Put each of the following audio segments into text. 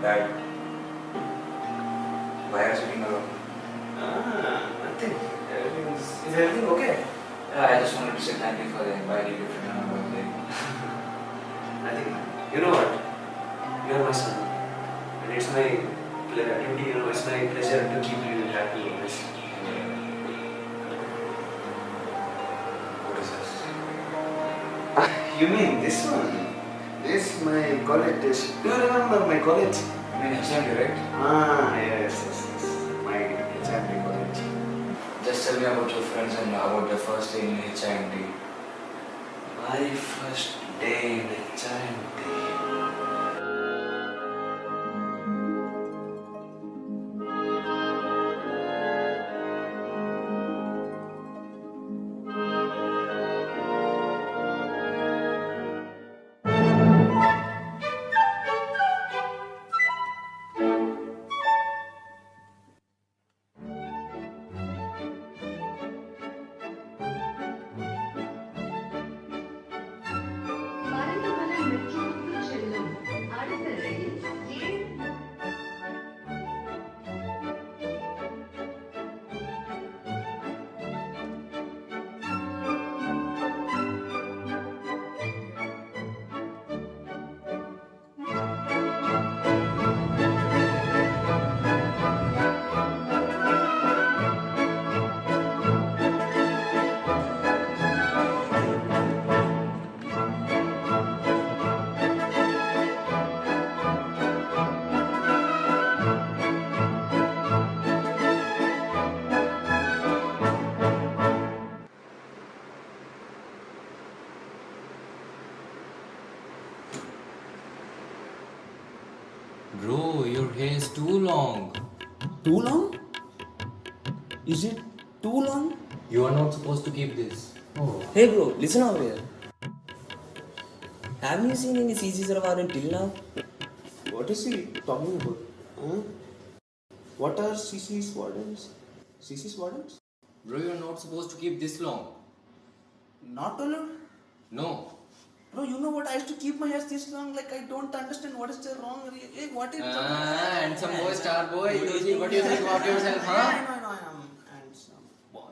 Dad, why are you sitting alone? Nothing. Is everything okay? Yeah, I just wanted to say thank you for the invite you given on my birthday. Nothing. You know what? You are my son. And it's my duty, it's my pleasure to keep you happy always. What is this? You mean this one? This is my college dish. Do you remember my college? I mean, HIMT, right? Yes. My HIMT college. Just tell me about your friends and about your first day in HIMT. My first day in HIMT. Bro, your hair is too long. Too long? Is it too long? You are not supposed to keep this. Oh. Hey bro, listen over here. Have you seen any CC warden till now? What is he talking about? Huh? What are CC's wardens? CC's wardens? Bro, you are not supposed to keep this long. Not allowed? No. Bro, you know what? I used to keep my hair this long. Like, I don't understand what is the wrong. Hey, what is Handsome boy, star boy. What do you think about yourself, huh? I am handsome boy.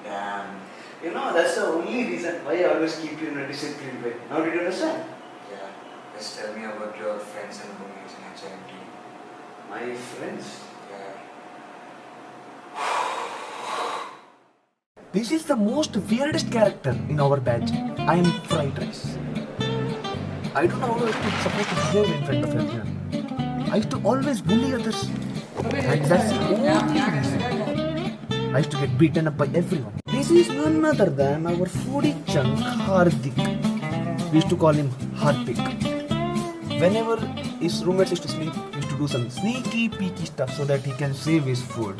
Damn. You know, that's the only reason why I always keep you in a disciplined way. Now did you understand? Yeah. Just tell me about your friends and roommates in HIMT. My friends. Yeah. This is the most weirdest character in our batch. I am fried rice. I don't know how I was supposed to behave in front of everyone. I used to always bully others. And that's the only reason. I used to get beaten up by everyone. This is none other than our foodie chunk Hardik. We used to call him Hardik. Whenever his roommates used to sleep, he used to do some sneaky peeky stuff so that he can save his food.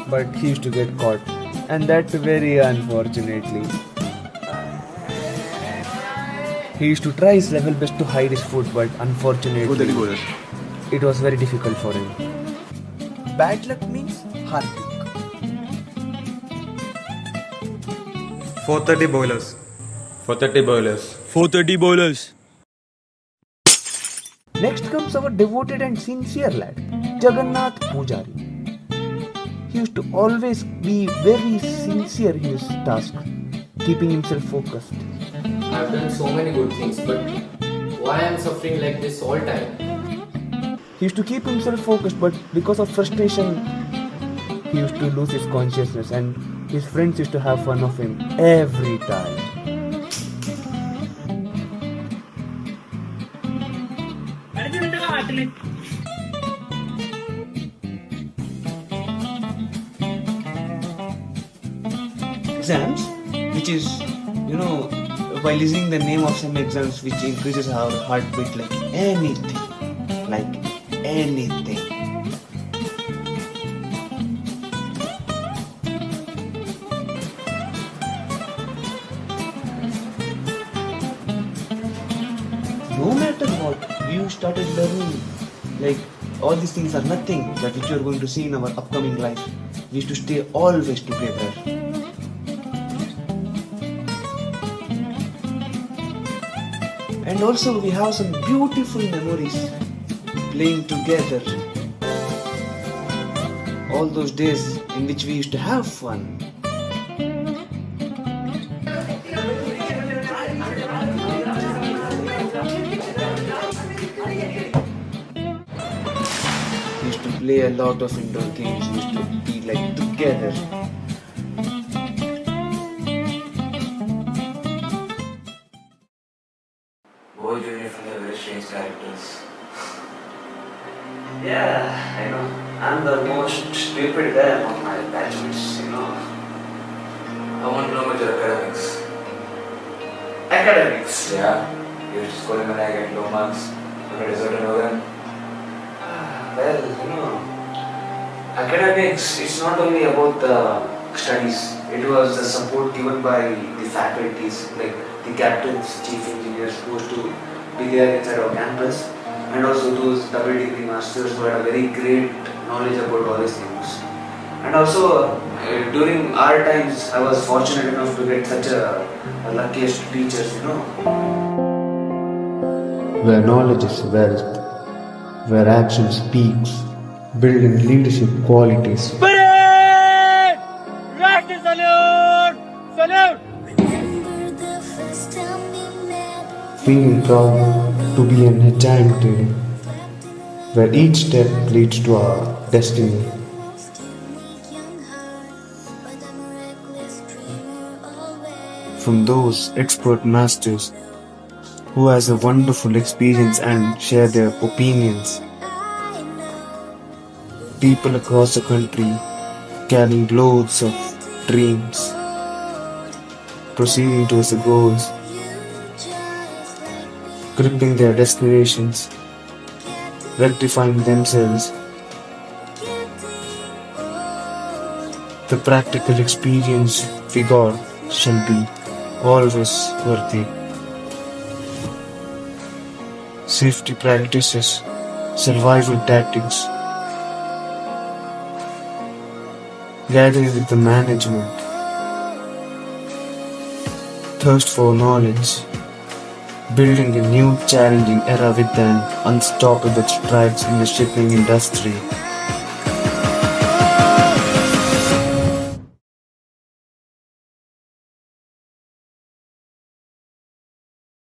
But he used to get caught, and that very unfortunately. He used to try his level best to hide his food, but unfortunately, it was very difficult for him. Bad luck means Hardik. 430 boilers. 430 boilers. 430 boilers. Next comes our devoted and sincere lad, Jagannath Pujari. He used to always be very sincere in his task, keeping himself focused. I've done so many good things, but why am I suffering like this all time? He used to keep himself focused, but because of frustration, he used to lose his consciousness, and his friends used to have fun of him every time. Exams, which is, by listening the name of some exams, which increases our heartbeat like anything. no matter what, we started learning like all these things are nothing that which you are going to see in our upcoming life. We used to stay always together. And also we have some beautiful memories playing together. All those days in which we used to have fun. We used to play a lot of indoor games. We used to be like together. Both uniform are very strange characters. Yeah, I know. I'm the most stupid guy among my batchmates, you know. I want to know about your academics. Academics. Yeah, you used to score when I get low marks. You get result and organ. Well, you know, academics, it's not only about the studies. It was the support given by the faculties, like the captains, chief engineers who used to be there inside our campus, and also those double degree masters who had a very great knowledge about all these things. And also, during our times, I was fortunate enough to get such a luckiest teachers, you know. Where knowledge is wealth, where action speaks, building leadership qualities. Feeling proud to be an HIMT, where each step leads to our destiny. From those expert masters who has a wonderful experience and share their opinions. People across the country carrying loads of dreams, proceeding towards the goals, gripping their destinations, rectifying themselves. The practical experience we got shall be always worthy. Safety practices, survival tactics, gathering with the management, thirst for knowledge, building a new challenging era with an unstoppable strides in the shipping industry.